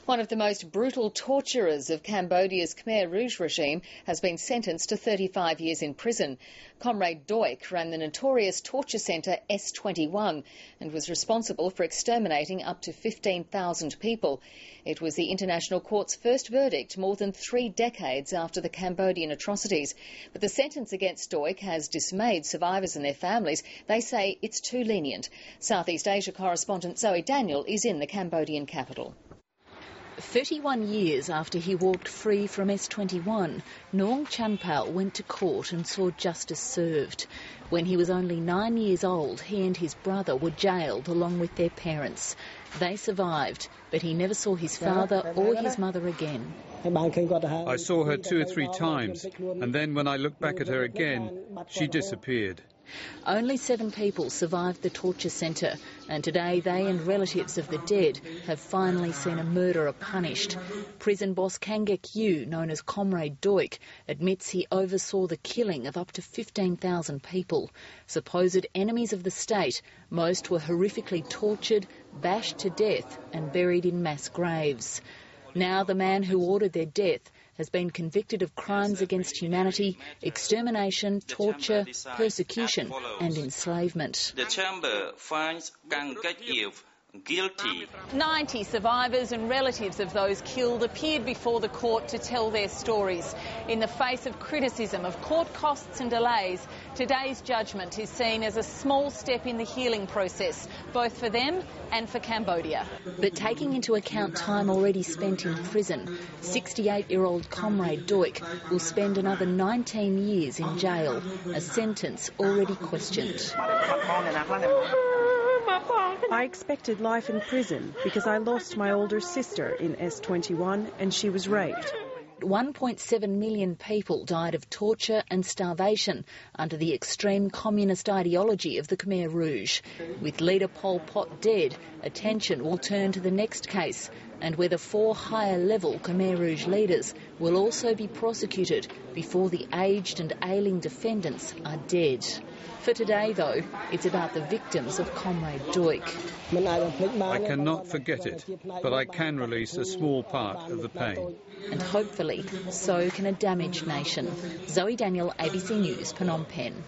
One of the most brutal torturers of Cambodia's Khmer Rouge regime has been sentenced to 35 years in prison. Comrade Duch ran the notorious torture centre S21 and was responsible for exterminating up to 15,000 people. It was the International Court's first verdict more than 3 decades after the Cambodian atrocities. But the sentence against Duch has dismayed survivors and their families. They say it's too lenient. Southeast Asia correspondent Zoe Daniel is in the Cambodian capital. 31 years after he walked free from S21, Nuong Chanpal went to court and saw justice served. When he was only 9 years old, he and his brother were jailed along with their parents. They survived, but he never saw his father or his mother again. I saw her 2 or 3 times, and then when I looked back at her again, she disappeared. Only 7 people survived the torture centre, and today they and relatives of the dead have finally seen a murderer punished. Prison boss Kaing Guek Eav, known as Comrade Duch, admits he oversaw the killing of up to 15,000 people. Supposed enemies of the state, most were horrifically tortured, bashed to death and buried in mass graves. Now the man who ordered their death has been convicted of crimes against humanity, extermination, torture, persecution and enslavement. The chamber finds Kaing Guek Eav guilty. 90 survivors and relatives of those killed appeared before the court to tell their stories. In the face of criticism of court costs and delays, today's judgment is seen as a small step in the healing process, both for them and for Cambodia. But taking into account time already spent in prison, 68-year-old Comrade Duch will spend another 19 years in jail, a sentence already questioned. I expected life in prison because I lost my older sister in S21 and she was raped. 1.7 million people died of torture and starvation under the extreme communist ideology of the Khmer Rouge. With leader Pol Pot dead, attention will turn to the next case and whether 4 higher-level Khmer Rouge leaders will also be prosecuted before the aged and ailing defendants are dead. For today, though, it's about the victims of Comrade Duch. I cannot forget it, but I can release a small part of the pain. And hopefully, so can a damaged nation. Zoe Daniel, ABC News, Phnom Penh.